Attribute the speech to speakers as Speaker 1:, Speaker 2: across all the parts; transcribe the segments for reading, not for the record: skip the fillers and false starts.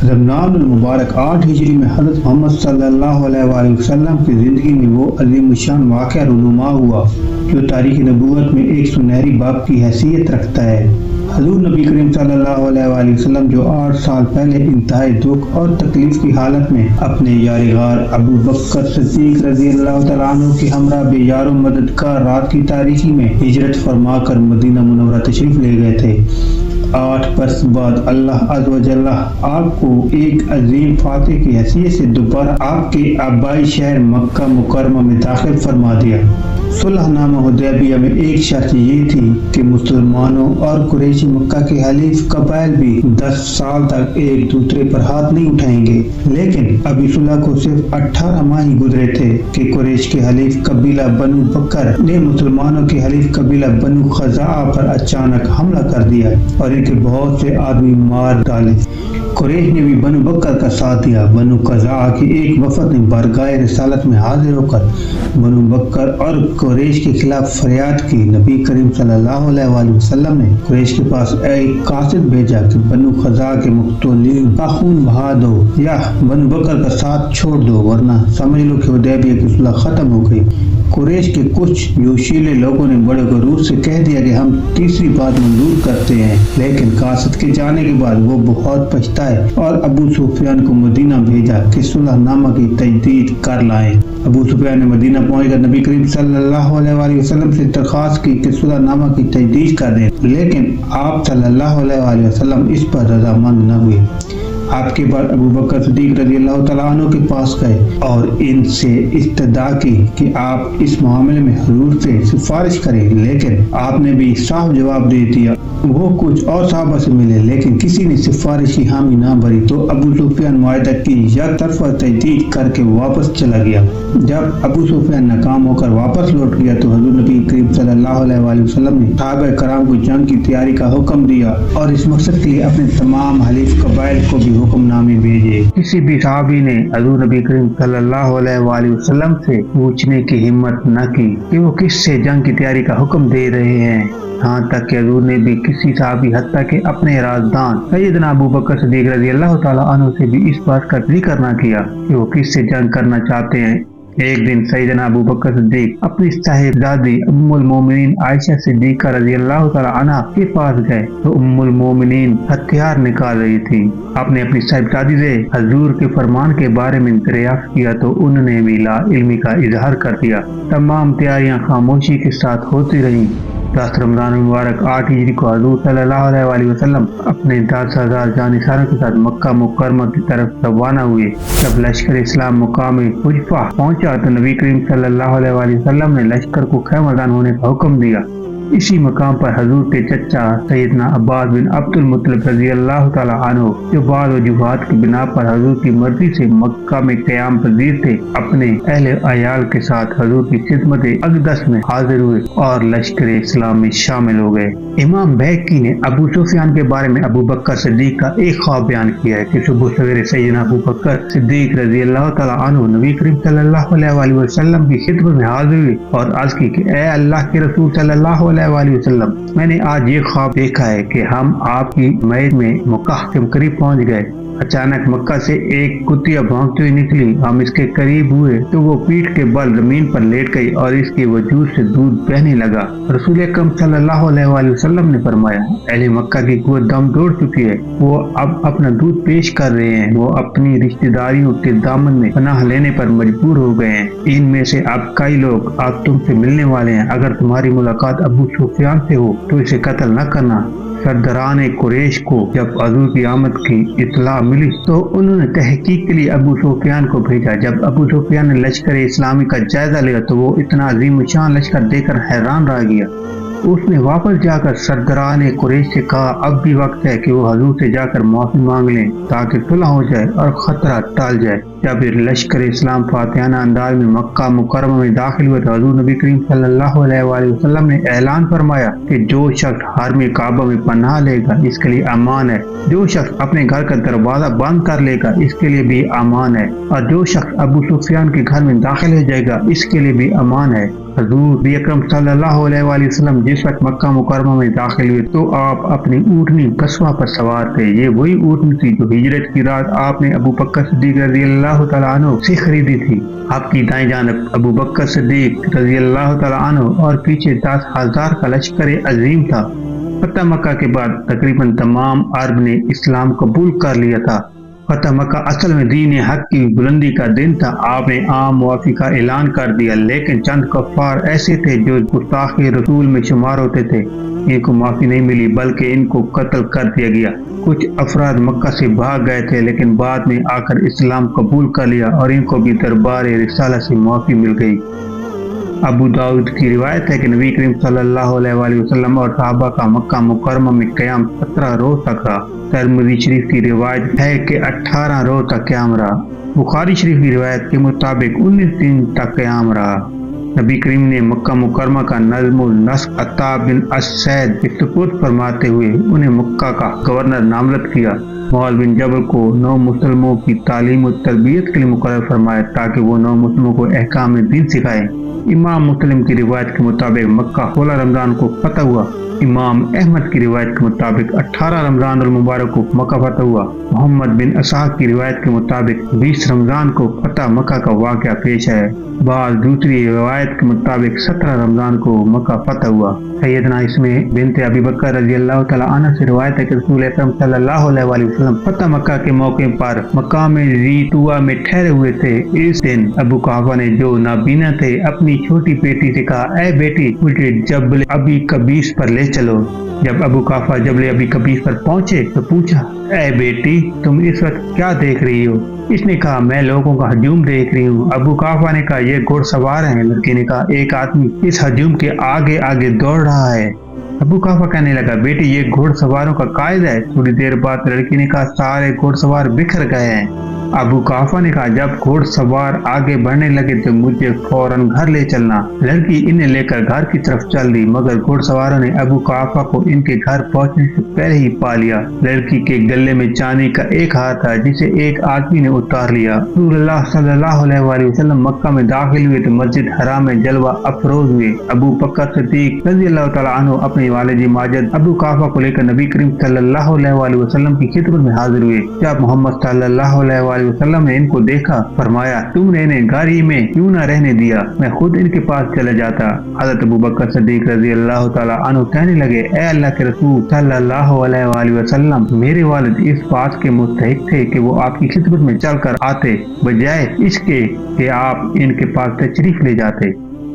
Speaker 1: رمضان المبارک 8 ہجری میں حضرت محمد صلی اللہ علیہ وآلہ وسلم کی زندگی میں وہ عظیم الشان واقعہ رونما ہوا جو تاریخ نبوت میں ایک سنہری باب کی حیثیت رکھتا ہے۔ حضور نبی کریم صلی اللہ علیہ وآلہ وسلم جو 8 سال پہلے انتہائی دکھ اور تکلیف کی حالت میں اپنے یار غار ابو بکر صدیق رضی اللہ تعالیٰ عنہ کے ہمراہ بے یار و مددگار رات کی تاریکی میں ہجرت فرما کر مدینہ منورہ تشریف لے گئے تھے۔ 8 برس بعد اللہ عز و جل آپ کو ایک عظیم فاتح کی حیثیت سے دوبارہ آپ کے آبائی شہر مکہ مکرمہ میں داخل فرما دیا۔ صلح نامہ حدیبیہ میں ایک شرط یہ تھی کہ مسلمانوں اور قریش مکہ کے حلیف قبائل بھی 10 سال تک ایک دوسرے پر ہاتھ نہیں اٹھائیں گے، لیکن ابھی صلح کو صرف 18 ماہ ہی گزرے تھے کہ قریش کے حلیف قبیلہ بنو بکر نے مسلمانوں کے حلیف قبیلہ بنو خزاعہ پر اچانک حملہ کر دیا اور ان کے بہت سے آدمی مار ڈالے۔ قریش نے بھی بنو بکر کا ساتھ دیا۔ بنو خزاعہ کی ایک وفد نے بارگاہ رسالت میں حاضر ہو کر بنو بکر اور قریش کے خلاف فریاد کی۔ نبی کریم صلی اللہ علیہ وآلہ وسلم نے قریش کے پاس ایک قاصد بھیجا کہ بنو خزاعہ کے مقتولین کا خون بہا دو یا بنو بکر کا ساتھ چھوڑ دو، ورنہ سمجھ لو کہ حدیبیہ کی صلح ختم ہو گئی۔ قریش کے کچھ جوشیلے لوگوں نے بڑے غرور سے کہہ دیا کہ ہم تیسری بات منظور کرتے ہیں، لیکن قاصد کے جانے کے بعد وہ بہت پچھتائے اور ابو سفیان کو مدینہ بھیجا کہ صلح نامہ کی تجدید کر لائیں۔ ابو سفیان نے مدینہ پہنچ کر نبی کریم صلی اللہ علیہ وآلہ وسلم سے درخواست کی کہ صلح نامہ کی تجدید کر دیں، لیکن آپ صلی اللہ علیہ وآلہ وسلم اس پر رضامند نہ ہوئے۔ آپ کے بعد ابو بکر صدیق رضی اللہ تعالیٰ عنہ کے پاس گئے اور ان سے استدعا کی کہ آپ اس معاملے میں حضور سے سفارش کریں، لیکن آپ نے بھی صاف جواب دے دیا۔ وہ کچھ اور صحابہ سے ملے لیکن کسی نے سفارش کی حامی نہ بھری تو ابو سفیان معاہدہ کی یک طرفہ تجدید کر کے واپس چلا گیا۔ جب ابو سفیان ناکام ہو کر واپس لوٹ گیا تو حضور نبی کریم صلی اللہ علیہ وآلہ وسلم نے صحابہ کرام کو جنگ کی تیاری کا حکم دیا اور اس مقصد کے لیے اپنے تمام حلیف قبائل کو بھی حکم نامے بھیجے۔ کسی بھی صحابی نے حضور نبی کریم صلی اللہ علیہ وآلہ وسلم سے پوچھنے کی ہمت نہ کی کہ وہ کس سے جنگ کی تیاری کا حکم دے رہے ہیں، یہاں تک کہ حضور نے بھی کسی صحابی حتیٰ کہ اپنے رازدان سیدنا ابو بکر صدیق رضی اللہ تعالیٰ عنہ سے بھی اس بات کا ذکر نہ کیا کہ وہ کس سے جنگ کرنا چاہتے ہیں۔ ایک دن سیدنا ابو بکر صدیق اپنی صاحبزادی ام المومنین عائشہ صدیقہ رضی اللہ تعالیٰ عنہ کے پاس گئے تو ام المومنین ہتھیار نکال رہی تھی۔ آپ نے اپنی صاحبزادی سے حضور کے فرمان کے بارے میں دریافت کیا تو انہوں نے بھی لا علمی کا اظہار کر دیا۔ تمام تیاریاں خاموشی کے ساتھ ہوتی رہیں۔ 10 رمضان المبارک 8 ہجری کو حضور صلی اللہ علیہ وآلہ وسلم اپنے 10,000 جانشینوں کے ساتھ مکہ مکرمہ کی طرف روانہ ہوئے۔ جب لشکر اسلام مقام حجفہ پہنچا تو نبی کریم صلی اللہ علیہ وآلہ وسلم نے لشکر کو خیمہ دان ہونے کا حکم دیا۔ اسی مقام پر حضور کے چچا سیدنا عباس بن عبد المطلب رضی اللہ تعالیٰ عنہ جو بعض وجوہات کی بنا پر حضور کی مرضی سے مکہ میں قیام پذیر تھے، اپنے اہل عیال کے ساتھ حضور کی خدمت اقدس میں حاضر ہوئے اور لشکر اسلام میں شامل ہو گئے۔ امام بیہقی نے ابو سفیان کے بارے میں ابو بکر صدیق کا ایک خواب بیان کیا ہے کہ صبح سویرے سیدنا ابو بکر صدیق رضی اللہ تعالیٰ عنہ نبی کریم صلی اللہ علیہ وآلہ وسلم کی خدمت میں حاضر ہوئے اور عرض کی کہ اے اللہ کے رسول صلی اللہ علیہ وآلہ وسلم، میں نے آج یہ خواب دیکھا ہے کہ ہم آپ کی میت میں مکہ کے قریب پہنچ گئے۔ اچانک مکہ سے ایک کتیا بھونکتی ہوئی نکلی، ہم اس کے قریب ہوئے تو وہ پیٹھ کے بل زمین پر لیٹ گئی اور اس کے وجود سے دودھ بہنے لگا۔ رسول اکرم صلی اللہ علیہ وآلہ وسلم نے فرمایا، اہل مکہ کی قوت دم توڑ چکی ہے، وہ اب اپنا دودھ پیش کر رہے ہیں، وہ اپنی رشتہ داریوں کے دامن میں پناہ لینے پر مجبور ہو گئے ہیں۔ ان میں سے اب کئی لوگ اب تم سے ملنے والے ہیں، اگر تمہاری ملاقات ابو سفیان سے ہو تو اسے قتل نہ کرنا۔ سرداران قریش کو جب حضور کی آمد کی اطلاع ملی تو انہوں نے تحقیق کے لیے ابو سفیان کو بھیجا۔ جب ابو سفیان نے لشکر اسلامی کا جائزہ لیا تو وہ اتنا عظیم شان لشکر دیکھ کر حیران رہ گیا۔ اس نے واپس جا کر سرداران قریش سے کہا اب بھی وقت ہے کہ وہ حضور سے جا کر معافی مانگ لیں تاکہ صلح ہو جائے اور خطرہ ٹال جائے۔ جب لشکر اسلام فاتحانہ انداز میں مکہ مکرمہ میں داخل ہوئے تو حضور نبی کریم صلی اللہ علیہ وآلہ وسلم نے اعلان فرمایا کہ جو شخص حرم کعبہ میں پناہ لے گا اس کے لیے امان ہے، جو شخص اپنے گھر کا دروازہ بند کر لے گا اس کے لیے بھی امان ہے، اور جو شخص ابو سفیان کے گھر میں داخل ہو جائے گا اس کے لیے بھی امان ہے۔ حضور نبی اکرم صلی اللہ علیہ وآلہ وسلم جس وقت مکہ مکرمہ میں داخل ہوئے تو آپ اپنی اونٹنی قصوہ پر سوار تھے۔ یہ وہی اونٹنی تھی جو ہجرت کی رات آپ نے ابو بکر صدیق رضی اللہ تعالیٰ عنہ سے خریدی تھی۔ آپ کی دائیں جانب ابو بکر صدیق رضی اللہ تعالیٰ عنہ اور پیچھے 10,000 کا لشکر عظیم تھا۔ فتح مکہ کے بعد تقریباً تمام عرب نے اسلام قبول کر لیا تھا۔ فتح مکہ اصل میں دین حق کی بلندی کا دن تھا۔ آپ نے عام معافی کا اعلان کر دیا، لیکن چند کفار ایسے تھے جو گستاخ رسول میں شمار ہوتے تھے۔ ان کو معافی نہیں ملی بلکہ ان کو قتل کر دیا گیا۔ کچھ افراد مکہ سے بھاگ گئے تھے لیکن بعد میں آ کر اسلام قبول کر لیا اور ان کو بھی دربار رسالہ سے معافی مل گئی۔ ابو داؤد کی روایت ہے کہ نبی کریم صلی اللہ علیہ وآلہ وسلم اور صحابہ کا مکہ مکرمہ میں قیام 17 روز تک رہا۔ ترمذی شریف کی روایت ہے کہ 18 روز تک قیام رہا۔ بخاری شریف کی روایت کے مطابق 19 دن تک قیام رہا۔ نبی کریم نے مکہ مکرمہ کا نظم النسق عطا بن اسید کے سپرد فرماتے ہوئے انہیں مکہ کا گورنر نامزد کیا۔ معاذ بن جبل کو نو مسلموں کی تعلیم و تربیت کے لیے مقرر فرمایا تاکہ وہ نو مسلموں کو احکام دین سکھائیں۔ امام مسلم کی روایت کے مطابق مکہ 16 رمضان کو فتح ہوا۔ امام احمد کی روایت کے مطابق 18 رمضان المبارک کو مکہ فتح ہوا۔ محمد بن اسحاق کی روایت کے مطابق 20 رمضان کو فتح مکہ کا واقعہ پیش ہے۔ بعض دوسری روایت کے مطابق 17 رمضان کو مکہ فتح ہوا۔ سیدنا اسماء بنت ابی بکر رضی اللہ تعالیٰ عنہ سے روایت ہے کہ رسول اکرم صلی اللہ علیہ وآلہ وسلم فتح مکہ کے موقع پر مقام ذی طویٰ میں ٹھہرے ہوئے تھے۔ اس دن ابو قحافہ نے جو نابینا تھے اپنی چھوٹی بیٹی سے کہا، اے بیٹی مجھے جبل ابی قبیس پر لے چلو۔ جب ابو قحافہ جبل ابی قبیس پر پہنچے تو پوچھا، اے بیٹی تم اس وقت کیا دیکھ رہی ہو؟ اس نے کہا، میں لوگوں کا ہجوم دیکھ رہی ہوں۔ ابو قحافہ نے کہا، یہ گھوڑ سوار ہیں۔ لڑکی نے کہا، ایک آدمی اس ہجوم کے آگے آگے دوڑ رہا ہے۔ ابو قحافہ کہنے لگا، بیٹی یہ گھوڑ سواروں کا قائد ہے۔ تھوڑی دیر بعد لڑکی نے کہا، سارے گھوڑ سوار بکھر گئے ہیں۔ ابو قحافہ نے کہا، جب گھوڑ سوار آگے بڑھنے لگے تو مجھے فوراً گھر لے چلنا۔ لڑکی انہیں لے کر گھر کی طرف چل دی مگر گھوڑ سواروں نے ابو قحافہ کو ان کے گھر پہنچنے سے پہلے ہی پا لیا۔ لڑکی کے گلے میں چاندی کا ایک ہار تھا جسے ایک آدمی نے اتار لیا۔ رسول اللہ صلی اللہ علیہ وآلہ وسلم مکہ میں داخل ہوئے تو مسجد حرام میں جلوہ افروز ہوئے۔ ابو بکر صدیق رضی اللہ تعالیٰ عنہ اپنے والد ماجد ابو قحافہ کو لے کر نبی کریم صلی اللہ علیہ وآلہ وسلم کی خدمت میں حاضر ہوئے۔ جب محمد صلی اللہ علیہ وآلہ وسلم نے ان کو دیکھا فرمایا، تم نے انہیں گاڑی میں کیوں نہ رہنے دیا؟ میں خود ان کے پاس چلا جاتا۔ حضرت ابو بکر صدیق رضی اللہ تعالیٰ عنہ کہنے لگے، اے اللہ کے رسول صلی اللہ علیہ وآلہ وسلم، میرے والد اس بات کے مستحق تھے کہ وہ آپ کی خدمت میں چل کر آتے بجائے اس کے کہ آپ ان کے پاس تشریف لے جاتے۔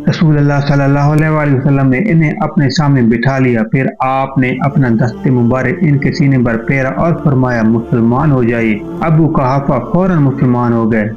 Speaker 1: رسول اللہ صلی اللہ علیہ وآلہ وسلم نے انہیں اپنے سامنے بٹھا لیا، پھر آپ نے اپنا دست مبارک ان کے سینے پر پھیرا اور فرمایا، مسلمان ہو جائیے۔ ابو قحافہ فوراً مسلمان ہو گئے۔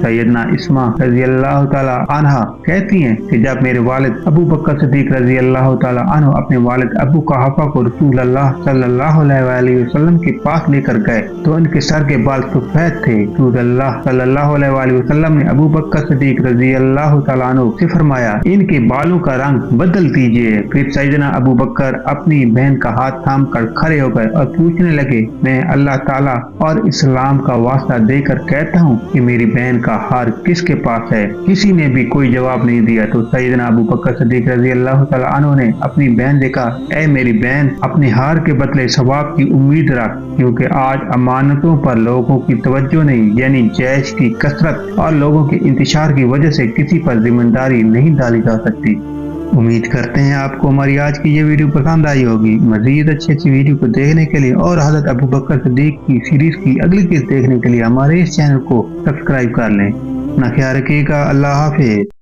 Speaker 1: سیدنا اسماء رضی اللہ تعالیٰ عنہ کہتی ہیں کہ جب میرے والد ابو بکر صدیق رضی اللہ تعالیٰ عنہ اپنے والد ابو قحافہ کو رسول اللہ صلی اللہ علیہ وآلہ وسلم کے پاس لے کر گئے تو ان کے سر کے بال سفید تھے۔ رسول اللہ صلی اللہ علیہ وآلہ وسلم نے ابو بکر صدیق رضی اللہ تعالیٰ عنہ سے فرمایا، ان کے بالوں کا رنگ بدل دیجیے۔ پھر سیدنا ابو بکر اپنی بہن کا ہاتھ تھام کر کھڑے ہو گئے اور پوچھنے لگے، میں اللہ تعالیٰ اور اسلام کا واسطہ دے کر کہتا ہوں کہ میری بہن کا ہار کس کے پاس ہے؟ کسی نے بھی کوئی جواب نہیں دیا تو سیدنا ابو بکر صدیق رضی اللہ تعالیٰ عنہ نے اپنی بہن سے کہا، اے میری بہن، اپنے ہار کے بدلے ثواب کی امید رکھ، کیونکہ آج امانتوں پر لوگوں کی توجہ نہیں، یعنی جیش کی کثرت اور لوگوں کے انتشار کی وجہ سے کسی پر ذمہ داری نہیں ڈالی جا سکتی۔ امید کرتے ہیں آپ کو ہماری آج کی یہ ویڈیو پسند آئی ہوگی۔ مزید اچھی ویڈیو کو دیکھنے کے لیے اور حضرت ابو بکر صدیق کی سیریز کی اگلی قسط دیکھنے کے لیے ہمارے اس چینل کو سبسکرائب کر لیں۔ اپنا خیال رکھیے گا۔ اللہ حافظ۔